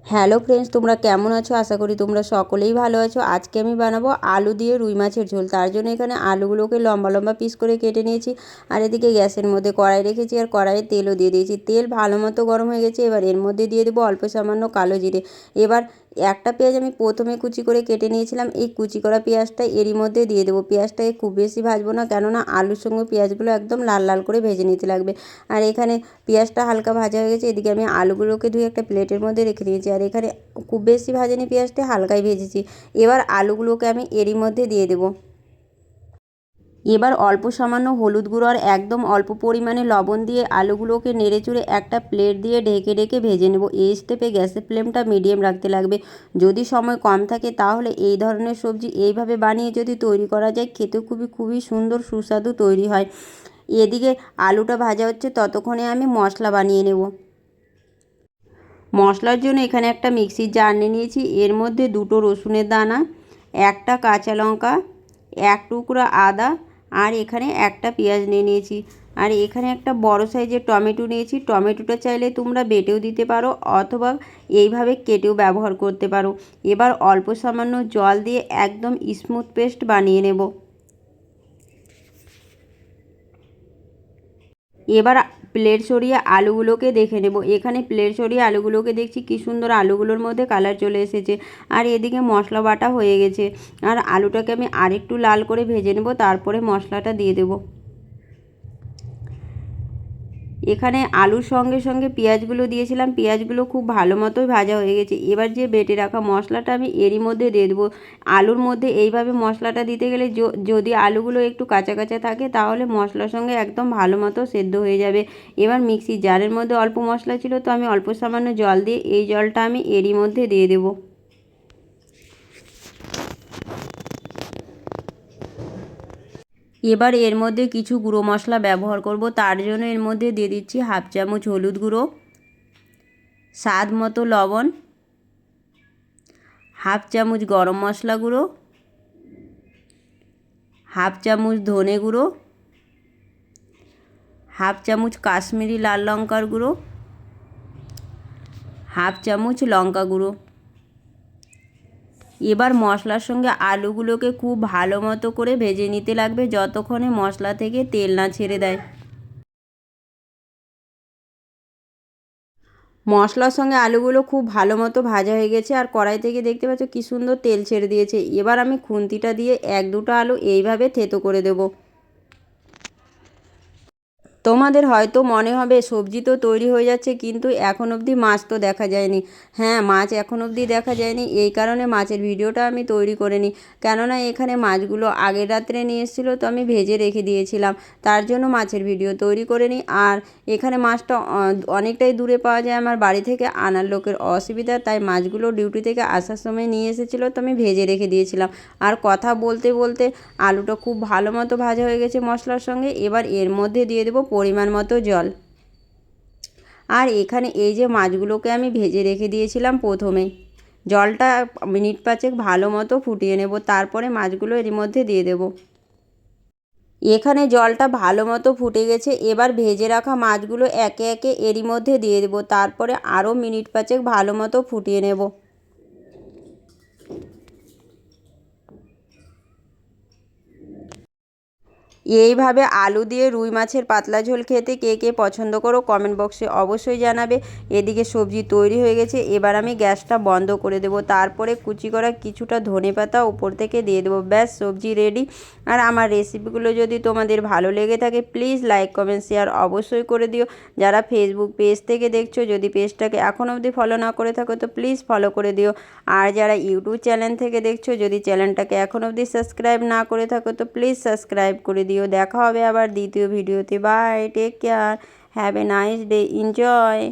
Hello friends, তোমরা কেমন আছো? আশা করি তোমরা সকলেই ভালো আছো। আজকে আমি বানাবো আলু দিয়ে রুই মাছের ঝোল। তার জন্য এখানে আলুগুলোকে লম্বা লম্বা পিস করে কেটে নিয়েছি। আর এদিকে গ্যাসের মধ্যে কড়াই রেখেছি, আর কড়াইয়ে তেলও দিয়ে দিয়েছি। তেল ভালো মতো গরম হয়ে গেছে। এবার এর মধ্যে দিয়ে দেবো অল্প সামান্য কালো জিরে। এবার একটা পেঁয়াজ আমি প্রথমে কুচি করে কেটে নিয়েছিলাম, এই কুচি করা পেঁয়াজটা এরই মধ্যে দিয়ে দেবো। পেঁয়াজটাকে খুব বেশি ভাজবো না, কেননা আলুর সঙ্গে পেঁয়াজগুলো একদম লাল লাল করে ভেজে নিতে লাগবে। আর এখানে পেঁয়াজটা হালকা ভাজা হয়ে গেছে। এদিকে আমি আলুগুলোকে ধুয়ে একটা প্লেটের মধ্যে রেখে দিয়েছি। আর এখানে খুব বেশি ভাজিনি, পেঁয়াজটা হালকাই ভেজেছি। এবার আলুগুলোকে আমি এরই মধ্যে দিয়ে দেবো। এবার অল্প সামান্য হলুদ গুঁড়ো আর একদম অল্প পরিমাণে লবণ দিয়ে আলুগুলোকে নেড়েচুড়ে একটা প্লেট দিয়ে ঢেকে ঢেকে ভেজে নেব। এই স্টেপে গ্যাসের ফ্লেমটা মিডিয়াম রাখতে লাগবে। যদি সময় কম থাকে তাহলে এই ধরনের সবজি এইভাবে বানিয়ে যদি তৈরি করা যায়, খেতে খুবই সুন্দর সুস্বাদু তৈরি হয়। এদিকে আলুটা ভাজা হচ্ছে, ততক্ষণে আমি মশলা বানিয়ে নেব। মশলার জন্য এখানে একটা মিক্সির জার নিয়ে নিয়েছি। এর মধ্যে 2টো রসুনের দানা, একটা কাঁচা লঙ্কা, 1 টুকরা আদা, আর এখানে একটা পেঁয়াজ নিয়ে নিয়েছি। আর এখানে একটা বড় সাইজের টমেটো নিয়েছি। টমেটোটা চাইলে তোমরা বেটেও দিতে পারো, অথবা এইভাবে কেটেও ব্যবহার করতে পারো। এবার অল্প সামান্য জল দিয়ে একদম স্মুথ পেস্ট বানিয়ে নেব। এবার প্লেট সরিয়ে আলুগুলোকে দেখে নেব। এখানে প্লেট সরিয়ে আলুগুলোকে দেখছি কি সুন্দর আলুগুলোর মধ্যে কালার চলে এসেছে। আর এদিকে মশলা বাটা হয়ে গেছে। আর আলুটাকে আমি আরেকটু লাল করে ভেজে নেব, তারপরে মশলাটা দিয়ে দেব। এখানে আলুর সঙ্গে সঙ্গে পেঁয়াজগুলো দিয়েছিলাম। পেঁয়াজগুলো খুব ভালো মতোই ভাজা হয়ে গেছে। এবার যে বেটে রাখা মশলাটা আমি এরই মধ্যে দিয়ে দেবো। আলুর মধ্যে এইভাবে মশলাটা দিতে গেলে যদি আলুগুলো একটু কাঁচা কাঁচা থাকে, তাহলে মশলার সঙ্গে একদম ভালো মতো সেদ্ধ হয়ে যাবে। এবার মিক্সির জারের মধ্যে অল্প মশলা ছিল, তো আমি অল্প সামান্য জল দিয়ে এই জলটা আমি এরই মধ্যে দিয়ে দেবো। এবার এর মধ্যে কিছু গুঁড়ো মশলা ব্যবহার করব। তার জন্য এর মধ্যে দিয়ে দিচ্ছি 1/2 চামচ হলুদ গুঁড়ো, স্বাদ মতো লবণ, 1/2 চামচ গরম মশলা গুঁড়ো, 1/2 চামচ ধনে গুঁড়ো, 1/2 চামচ কাশ্মীরি লাল লঙ্কার গুঁড়ো, 1/2 চামচ লঙ্কা গুঁড়ো। এবার মশলার সঙ্গে আলুগুলোকে খুব ভালো মতো করে ভেজে নিতে লাগবে, যতক্ষণে মশলা থেকে তেল না ছেড়ে দেয়। মশলার সঙ্গে আলুগুলো খুব ভালো মতো ভাজা হয়ে গেছে। আর কড়াই থেকে দেখতে পাচ্ছ কী সুন্দর তেল ছেড়ে দিয়েছে। এবার আমি খুন্তিটা দিয়ে 1-2টো আলু এইভাবে থেতো করে দেবো। তোমাদের হয়তো মনে হবে সবজি তো তৈরি হয়ে যাচ্ছে, কিন্তু এখন অবধি মাছ তো দেখা যায়নি। হ্যাঁ, মাছ এখন অবধি দেখা যায়নি, এই কারণে মাছের ভিডিওটা আমি তৈরি করিনি। কেননা এখানে মাছগুলো আগের রাত্রে নিয়ে এসেছিলো, তো আমি ভেজে রেখে দিয়েছিলাম, তার জন্য মাছের ভিডিও তৈরি করিনি। আর এখানে মাছটা অনেকটাই দূরে পাওয়া যায় আমার বাড়ি থেকে, আনার লোকের অসুবিধা, তাই মাছগুলো ডিউটি থেকে আসার সময় নিয়ে এসেছিলো, তো আমি ভেজে রেখে দিয়েছিলাম। আর কথা বলতে বলতে আলুটা খুব ভালো মতো ভাজা হয়ে গেছে মশলার সঙ্গে। এবার এর মধ্যে দিয়ে দেবো পরিমাণ মতো জল। আর এখানে এই যে মাছগুলোকে আমি ভেজে রেখে দিয়েছিলাম প্রথমেই, জলটা মিনিট 5 ভালো মতো ফুটিয়ে নেব, তারপরে মাছগুলো এর মধ্যে দিয়ে দেব। এখানে জলটা ভালো মতো ফুটে গেছে। এবার ভেজে রাখা মাছগুলো একে একে এরই মধ্যে দিয়ে দেব, তারপরে আরও মিনিট 5 ভালো মতো ফুটিয়ে নেব। এইভাবে আলু দিয়ে রুই মাছের পাতলা ঝোল খেতে কে কে পছন্দ করো কমেন্ট বক্সে অবশ্যই জানাবে। এদিকে সবজি তৈরি হয়ে গেছে। এবার আমি গ্যাসটা বন্ধ করে দেবো, তারপরে কুচি করা কিছুটা ধনেপাতা উপর থেকে দিয়ে দেবো। ব্যাস, সবজি রেডি। আর আমার রেসিপিগুলো যদি তোমাদের ভালো লেগে থাকে, প্লিজ লাইক কমেন্ট শেয়ার অবশ্যই করে দিও। যারা ফেসবুক পেজ থেকে দেখছো, যদি পেজটাকে এখন অবধি ফলো না করে থাকো, তো প্লিজ ফলো করে দিও। আর যারা ইউটিউব চ্যানেল থেকে দেখছো, যদি চ্যানেলটাকে এখন অবধি সাবস্ক্রাইব না করে থাকো, তো প্লিজ সাবস্ক্রাইব করে দিও। দেখা হবে আবার দ্বিতীয় ভিডিওতে। Bye, take care, have a nice day, enjoy.